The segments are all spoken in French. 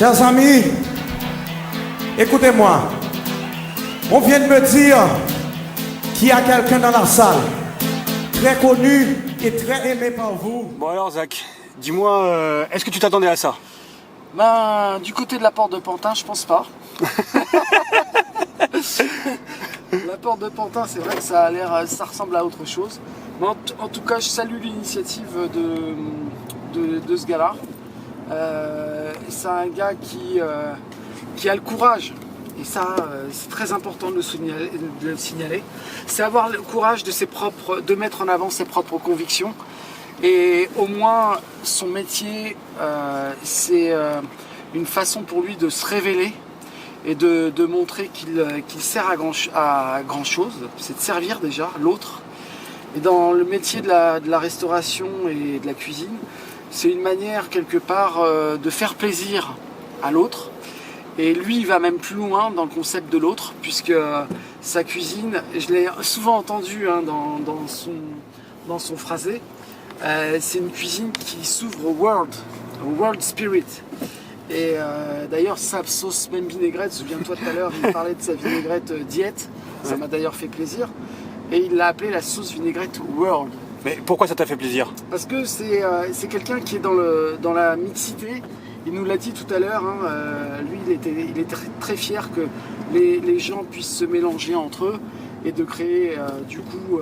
Chers amis, écoutez-moi. On vient de me dire qu'il y a quelqu'un dans la salle, très connu et très aimé par vous. Bon alors Zach, dis-moi, est-ce que tu t'attendais à ça? Ben, du côté de la porte de Pantin, je pense pas. La porte de Pantin, c'est vrai que ça a l'air, ça ressemble à autre chose. Mais en tout cas, je salue l'initiative de ce gars-là. C'est un gars qui a le courage, et ça, c'est très important de le signaler. C'est avoir le courage de mettre en avant ses propres convictions. Et au moins, son métier, c'est une façon pour lui de se révéler et de montrer qu'il sert à grand chose. C'est de servir déjà l'autre. Et dans le métier de la restauration et de la cuisine, c'est une manière quelque part de faire plaisir à l'autre. Et lui, il va même plus loin dans le concept de l'autre, puisque sa cuisine, je l'ai souvent entendu dans son phrasé, c'est une cuisine qui s'ouvre au world spirit. Et d'ailleurs, sa sauce même vinaigrette, souviens-toi tout à l'heure, il parlait de sa vinaigrette diète, ça m'a d'ailleurs fait plaisir, et il l'a appelée la sauce vinaigrette world. Mais pourquoi ça t'a fait plaisir? Parce que c'est quelqu'un qui est dans la mixité. Il nous l'a dit tout à l'heure, lui il était très fier que les gens puissent se mélanger entre eux et de créer du coup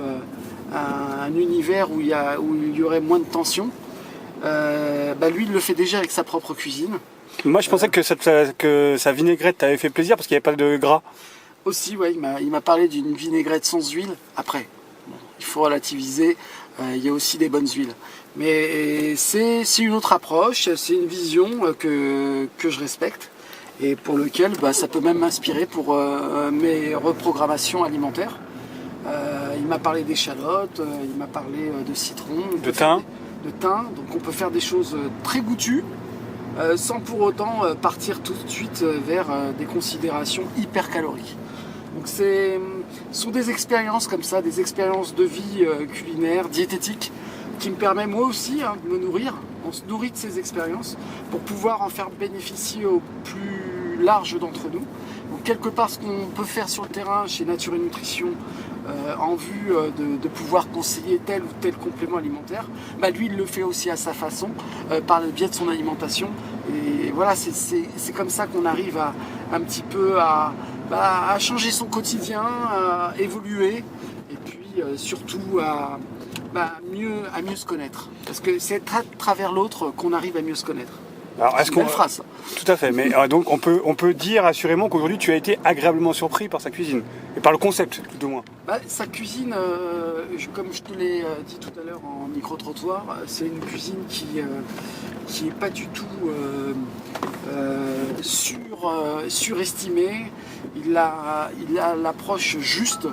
un univers où il y aurait moins de tension. Lui il le fait déjà avec sa propre cuisine. Moi je pensais que sa vinaigrette t'avait fait plaisir parce qu'il n'y avait pas de gras. Aussi, ouais, il m'a parlé d'une vinaigrette sans huile. Après, bon, il faut relativiser, il y a aussi des bonnes huiles. Mais c'est une autre approche, c'est une vision que je respecte et pour lequel ça peut même m'inspirer pour mes reprogrammations alimentaires. Il m'a parlé d'échalotes, il m'a parlé de citron, de thym. Donc on peut faire des choses très goûtues sans pour autant partir tout de suite vers des considérations hyper caloriques. Donc ce sont des expériences comme ça, des expériences de vie culinaire, diététique, qui me permet moi aussi de me nourrir. On se nourrit de ces expériences pour pouvoir en faire bénéficier au plus large d'entre nous. Donc quelque part ce qu'on peut faire sur le terrain chez Nature et Nutrition en vue de pouvoir conseiller tel ou tel complément alimentaire, lui il le fait aussi à sa façon, par le biais de son alimentation. Et voilà, c'est comme ça qu'on arrive un petit peu à changer son quotidien, à évoluer et puis surtout à mieux se connaître. Parce que c'est à travers l'autre qu'on arrive à mieux se connaître. Alors, c'est une belle phrase. Tout à fait, mais donc on peut dire assurément qu'aujourd'hui tu as été agréablement surpris par sa cuisine, et par le concept tout au moins. Sa cuisine, comme je te l'ai dit tout à l'heure en micro-trottoir, c'est une cuisine qui est pas du tout surestimée. Il a l'approche juste.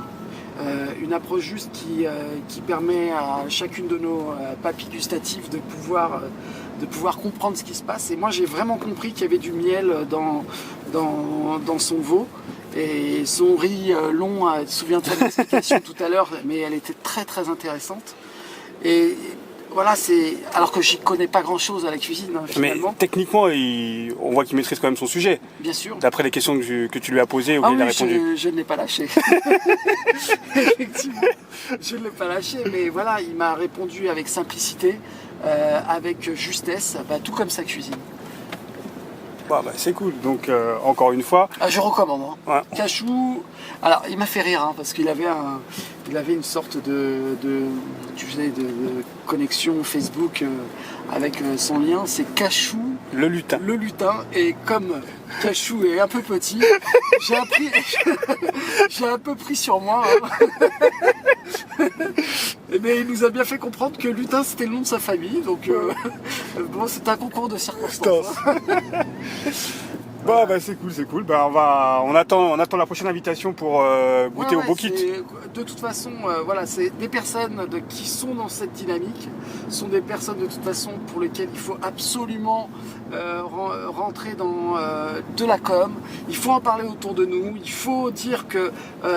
Une approche juste qui permet à chacune de nos papilles gustatives de pouvoir comprendre ce qui se passe. Et moi j'ai vraiment compris qu'il y avait du miel dans son veau. Et son riz long, souviens-toi de l'explication tout à l'heure, mais elle était très très intéressante. Et voilà, alors que j'y connais pas grand-chose à la cuisine finalement. Mais techniquement, on voit qu'il maîtrise quand même son sujet. Bien sûr. D'après les questions que tu lui as posées ou il a répondu. Je ne l'ai pas lâché. Effectivement, je ne l'ai pas lâché, mais voilà, il m'a répondu avec simplicité, avec justesse, tout comme sa cuisine. C'est cool, donc encore une fois... je recommande. Ouais. Cachou, alors il m'a fait rire parce qu'il avait une sorte de connexion Facebook avec son lien, c'est Cachou le lutin. Le lutin, et comme Cachou est un peu petit, j'ai un peu pris sur moi. Mais il nous a bien fait comprendre que lutin c'était le nom de sa famille, donc c'est un concours de circonstances. Bon, bah c'est cool. Bah, on attend la prochaine invitation pour goûter au beau kit. De toute façon, voilà, c'est des personnes qui sont dans cette dynamique, sont des personnes de toute façon pour lesquelles il faut absolument rentrer dans de la com. Il faut en parler autour de nous. Il faut dire que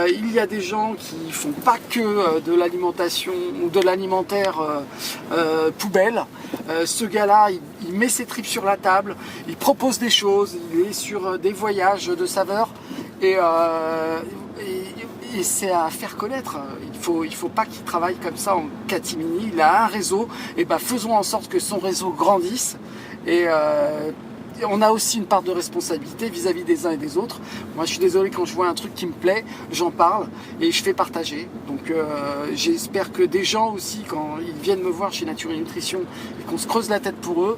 il y a des gens qui font pas que de l'alimentation ou de l'alimentaire poubelle. Ce gars-là, il met ses tripes sur la table, il propose des choses, il est sur des voyages de saveurs et c'est à faire connaître. Il faut pas qu'il travaille comme ça en catimini. Il a un réseau, et ben faisons en sorte que son réseau grandisse. Et on a aussi une part de responsabilité vis-à-vis des uns et des autres. Moi, je suis désolé, quand je vois un truc qui me plaît, j'en parle et je fais partager. Donc, j'espère que des gens aussi, quand ils viennent me voir chez Nature et Nutrition et qu'on se creuse la tête pour eux,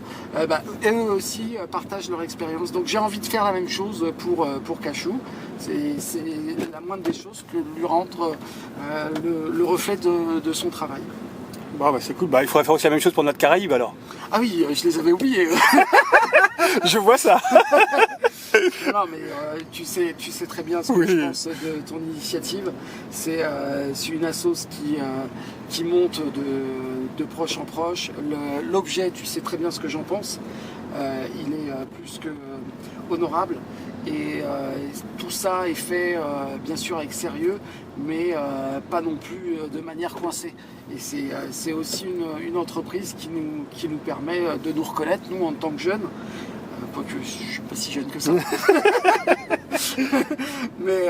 eux aussi partagent leur expérience. Donc, j'ai envie de faire la même chose pour Cachou. C'est la moindre des choses que lui rendre le reflet de son travail. Bon, bah c'est cool. Bah, il faudrait faire aussi la même chose pour notre Caraïbe alors. Ah oui, je les avais oubliés. Je vois ça. Non, mais tu sais très bien ce que je pense de ton initiative. C'est une assoce qui monte de proche en proche. L'objet, tu sais très bien ce que j'en pense. Il est plus que honorable. Et tout ça est fait bien sûr avec sérieux, mais pas non plus de manière coincée. Et c'est aussi une entreprise qui nous permet de nous reconnaître, nous en tant que jeunes. Quoique je ne suis pas si jeune que ça. Mais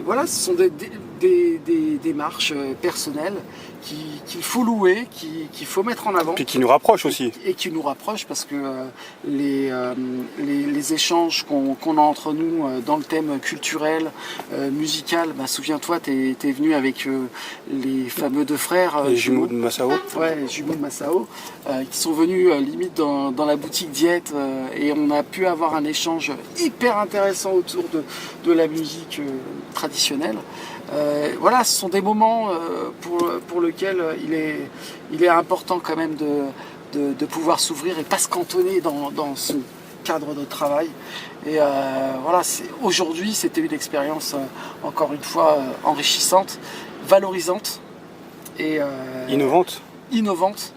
voilà, ce sont des démarches personnelles qu'il faut louer, qu'il faut mettre en avant. Puis qui nous rapprochent aussi. Et qui nous rapprochent parce que les échanges qu'on a entre nous dans le thème culturel, musical, souviens-toi, t'es venu avec les fameux deux frères. Les jumeaux de Massao. Ouais, les jumeaux de Massao, qui sont venus limite dans la boutique Diète et on a pu avoir un échange hyper intéressant autour de la musique traditionnelle. Voilà, ce sont des moments pour lesquels il est important quand même de pouvoir s'ouvrir et pas se cantonner dans son cadre de travail. Et voilà, aujourd'hui c'était une expérience encore une fois enrichissante, valorisante et innovante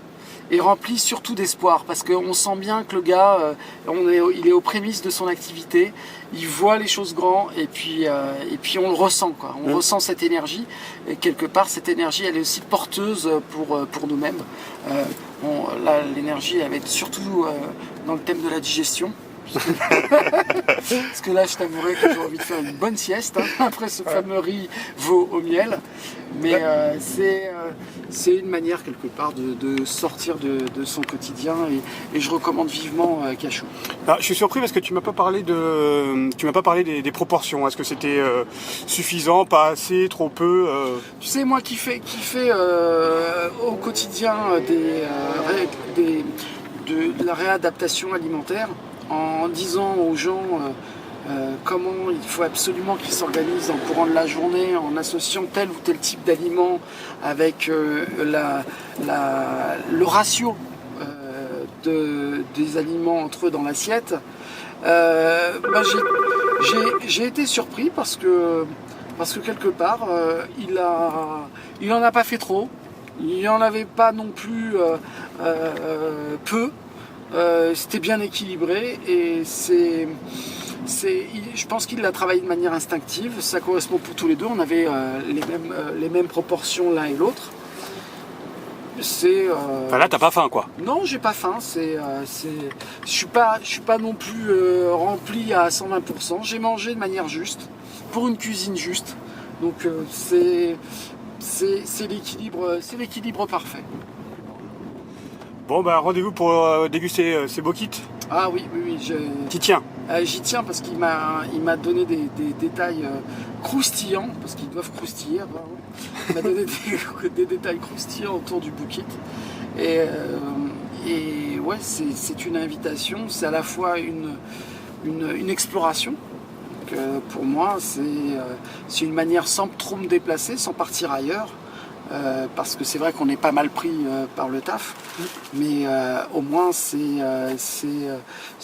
et rempli surtout d'espoir, parce qu'on sent bien que le gars, il est aux prémices de son activité, il voit les choses grands, et puis on le ressent, quoi. On ressent cette énergie, et quelque part cette énergie elle est aussi porteuse pour nous-mêmes. Là, l'énergie elle va être surtout dans le thème de la digestion. Parce que là je t'avouerais que j'ai envie de faire une bonne sieste après ce fameux riz veau au miel, mais c'est une manière quelque part de sortir de son quotidien, et je recommande vivement Cachou. Je suis surpris parce que tu m'as pas parlé des proportions. Est-ce que c'était suffisant, pas assez, trop peu Tu sais, moi qui fais au quotidien de la réadaptation alimentaire, en disant aux gens comment il faut absolument qu'ils s'organisent en courant de la journée en associant tel ou tel type d'aliment avec le ratio des aliments entre eux dans l'assiette, j'ai été surpris parce que quelque part il en a pas fait trop, il en avait pas non plus peu. C'était bien équilibré, et je pense qu'il l'a travaillé de manière instinctive. Ça correspond pour tous les deux. On avait les mêmes proportions l'un et l'autre. Là, t'as pas faim, quoi. Non, j'ai pas faim. Je suis pas non plus rempli à 120%. J'ai mangé de manière juste, pour une cuisine juste. Donc c'est l'équilibre parfait. Bon, rendez-vous pour déguster ces beaux kits. Ah oui. T'y tiens. J'y tiens parce qu'il m'a donné des détails croustillants, parce qu'ils doivent croustiller. Il m'a donné des détails croustillants autour du bouquet. Et ouais, c'est une invitation, c'est à la fois une exploration. Donc, pour moi, c'est une manière sans trop me déplacer, sans partir ailleurs, parce que c'est vrai qu'on est pas mal pris par le taf, mais au moins c'est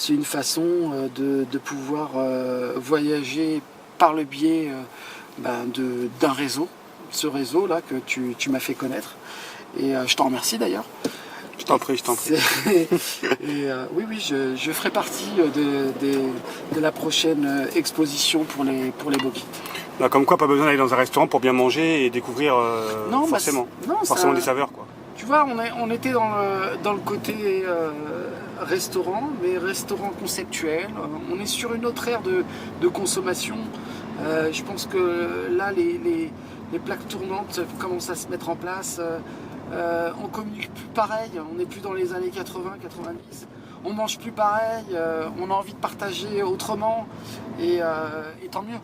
une façon de pouvoir voyager par le biais d'un réseau, ce réseau-là que tu m'as fait connaître. Et je t'en remercie d'ailleurs. Je t'en prie, je t'en prie. Oui, je ferai partie de la prochaine exposition pour les Boki. Bah, comme quoi, pas besoin d'aller dans un restaurant pour bien manger et découvrir forcément des saveurs, quoi. Tu vois, on était dans le côté restaurant, mais restaurant conceptuel. On est sur une autre ère de consommation. Je pense que là, les plaques tournantes commencent à se mettre en place. On communique plus pareil, on n'est plus dans les années 80-90. On mange plus pareil, on a envie de partager autrement, et tant mieux.